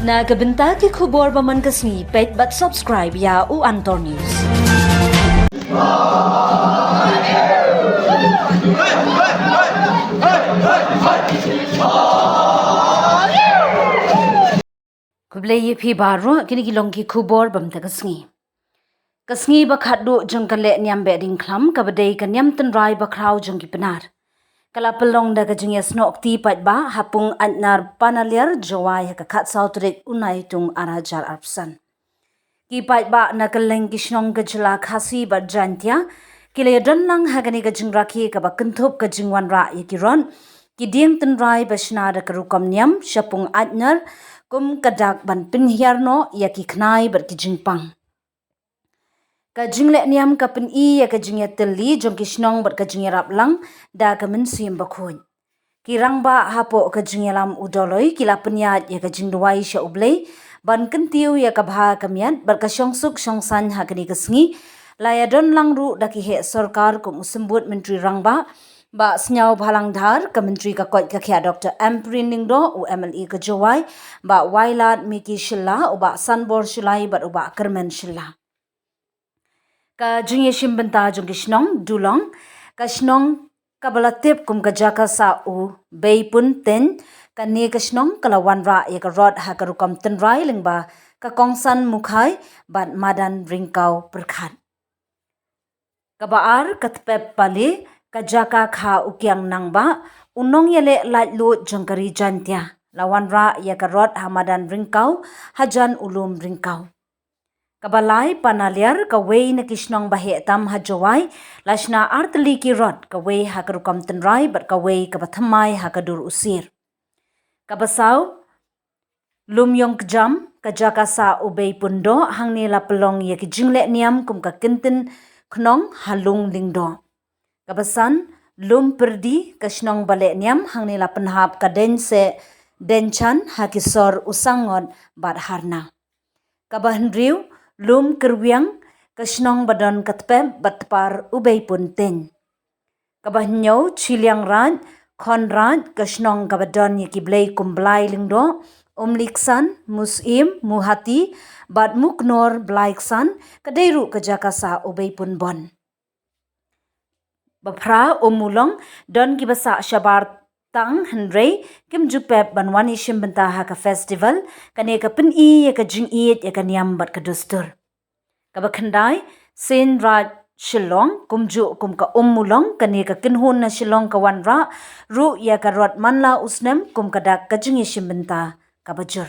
Na kabenta ki khubor baman kasni pet but subscribe ya u Antor News. Kublai phi baro kini kilong ki khubor bam ta kasni. Kasni bakhadu jinglehniam bedding klam kabadai kanyam tynrai bakrau jong ki penar. Kalapelong da kajingya snok ti paidbah Pung Aitnar panaliar jawai kakat sautrik unai tung arajar arpsan. Ki paidbah na kylleng ki shnong jylla Khasi-Jaiñtia kile danlang hagani ka jingrakhe kaba kynthup ka jingwanrah Haki Rot ki dieng tynrai shna da rukom niam Pung Aitnar kum kadak ban pynhiar no ya ki khnai ber ki jingpang. Ka jinglehniam ka pyni ya ka jingïatylli jong ki shnong ber ka jingïarap lang da ka mynsiem ba khuid. Ki rangba hapo ka jinglehnam udoloi kila penyat ya ka jingduai sya ublei ban kentiu ya ka bha kamiat ber ka syongsuk syongsan hakani kesngi layadon lang ru da ki he sarkar kum usembut menteri rangba ba senyau bhalang dhar ka menteri ka koi ka khya Dr. Ningdo u MLE ka jawai ba wailat miki shilla u ba sanbor shilai ber u ba kermen shilla. Ka jingïsim benta jong ki shnong dulong ka shnong kabalatip kum ka jaka sa u bei pun ten kane ka shnong kalawanrah ya ka rot ha ka rukom tynrai lengba ka kongsan mukhai bat madan ringkau perkhat. Kabaar katpep pali ka jaka kha ukyang nangba unong yele laitlu jong Khasi-Jaiñtia lawanrah ya ka rot ha madan ringkau hajan ulum ringkau. Kabalai panaliar ka wei na kishnong bahe tam hajawai la shna artli ki rot ka wei ha ka rukom tynrai ber ka wei ka bathamai ha ka dur usir. Kabasau lumyong kjam ka jaka sa ubei pundo hangni la pelong ya ki jinglehniam kum ka kyntien khnong halung lingdo. Kabasan lum perdi ka shnong balehniam hangni la penhap ka dense denchan ha ki sor usangot bat harna. Kabahenriu lum kerwiang ka shnong badon katpem batpar ubei pun ten. Kabahnyau chiliang rat khonrat ka shnong kabadon yaki blei kumblai lingdo umliksan mynsiem muhati bat muknor blaiksan kadairu ka jakasa ubei pun bon. Bapra umulong don kibasa syabar tang hendrei kim jupep banwani shimbenta ha ka festival kane ka pyni ya ka jingïat ya ka niam bat ka dustur. Kabakhandai sen raj shillong kumju kum ka mulong kane ka kinhun na shillong ka wanrah ru ya ka rot manla usnem kum kadak ka jingi shimbenta kabajur.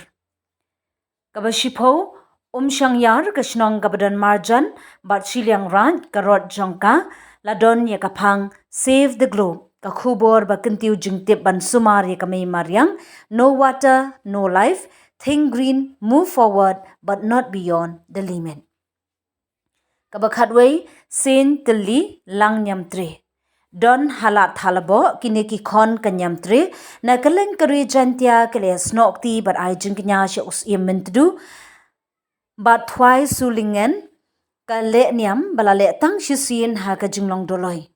Kabashipo shangyar ka shnong kabadan marjan bat chiliang raj ka rot jongka ladon ya ka phang save the globe. Ka khubor ba kentiu jingtip ban sumar ya kamay maryang no water no life think green move forward but not beyond the limit. Kabakhatway sen tilli lang nyam tre don halat halabo kineki khon kanyam tre na kylleng Khasi-Jaiñtia kele snok ti bat ai jingnya sya us mentdu bat thwai sulingen jingglehniam balale tang shisin ha ka jinglong doloi.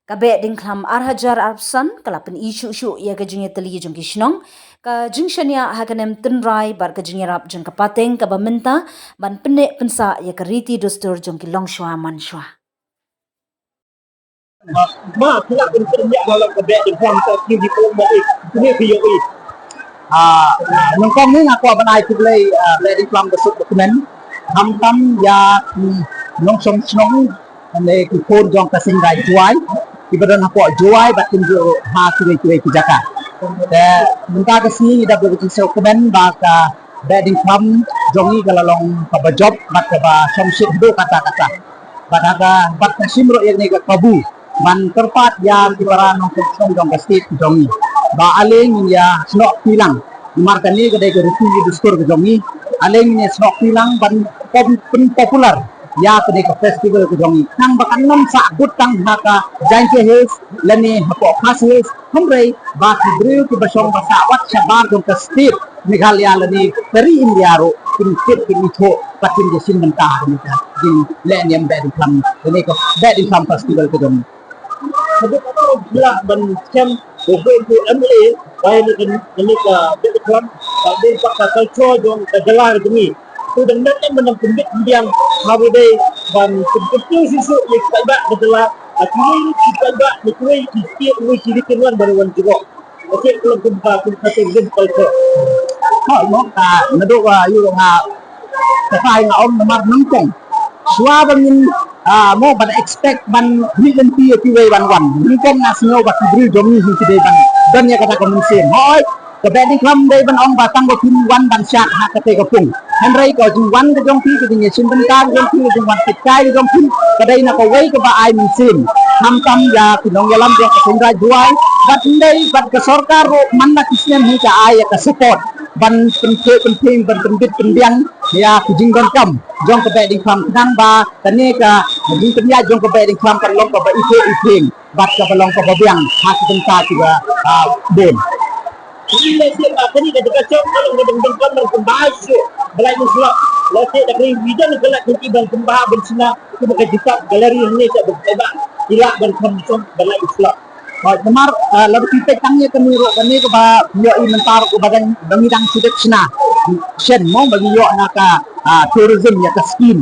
Kabe dingklam arhajar arpsan kalapen isu ya ka jingïatylli jong ki shnong ka jingshania hakanem tynrai bar ka jingïarap jong ka pateng ka bamenta ban pene pensa ya ka riti dustur jong ki longshwa manshwa. Ma pula pentingnya dalam kabe dingklam ka ki di pom mo ni biyo nongkong ni aku abanai kublai dingklam ka sut dokumen tam ya nongsong shnong ane ki phone jong ka singrai juai ibadan aku juai batin jo ha kire ki jaka da minta ka sini da begitu so komen ba ka bedding pam jongi galalong ka job mat ka ba somsit do kata badaga bat ka simro yang ni ka kabu man terpat ya kibara nong jong ka state jongi ba aling ya snok pilang markan ni ka dai ka ruti diskur ka jongi aling ni snok pilang ban popular ya kene ka festival ko jongi nang bakannom sa gutang haka Jaiñtia hills lani hapo Khasi hills humrei ba ki driu ki basong basawat sa bar dong ka state Meghalaya lani peri indiaro kin kit kin itho patin je sin mentah ni ka jinglehniam bedding plam ini ko bedding plam festival ko jongi sabu ko bila ban cem ko MLA bae ni ka bedding plam din pakka culture jong kajala demi tu dan nak menang pembit yang mabudai ban betul susu yang paidbah kajala atui paidbah nikui tiap ni kiri keluar baruan juga okey kalau kumpa din culture Họ nó nó độ yêu cái phải là ông mà nâng cong xóa bằng những mo ban expect ban reason pi way ban one ni kan nasional bat bri domi hi today ban dan ya kata mynsiem hoi ke bedi klam dei ban ong batang ko kim wan ban syak ha ka te ka pung tynrai ko jingwan ka jong pi ke ni sim ban ka jong pi jingwan tit kai jong pi ka dei na ko wei ka ba ai mynsiem ham tam ya kinong yalam jong ka tynrai duai bat dei bat ka sarkar ro man na kisien hi ka ai ka support ban penting ban pendit pendiang ya jinggon kam jong ke bedi klam nang ba tani ka jing penya jong ke bedi klam kan long ka ba iping bat ka balong ka babiang ha ki ta juga den ini siapa tadi dah kacau kalau ngedeng kan berkembang belai muslak lati dari widan gelak nanti berkembang bersina itu bukan jika galeri ini tak berkembang gila berkembang belai muslak Baik, memar lalu kita tanya ke miro kani ke ba yo mentar ke badan bangidang sidak shna shen mo bagi yo naka tourism ya ka scheme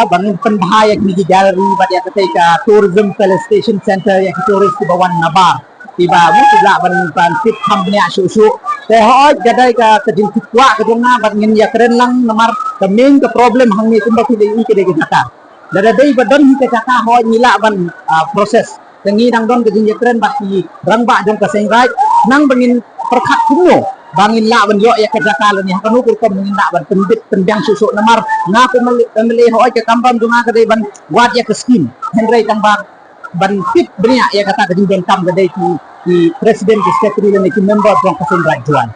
bangin penbahaya kini gallery bad ya ketika tourism station center yang turis di bawah nabar tiba mo tidak ban tip company susu teh ho gadai ka kejin tikwa ke jonga bangin ya keren lang nomor ke main ke problem hang ni kumba kini ke de kata dada dei badan ke kata ho nila ban proses tengi nang don kejin ya keren baki rangba jong ka tynrai nang bangin perkat kuno bangin la ban yo ya ka jakal ni kanu rukom bangin la ban pendit pendang susu nomor na ko meli ho ke kambam jonga ka dei ban wat ya ke scheme tynrai tang ban tip benia ya kata kejin ben kam ka dei ki presiden ki secretary ni ki member jong ka tynrai juan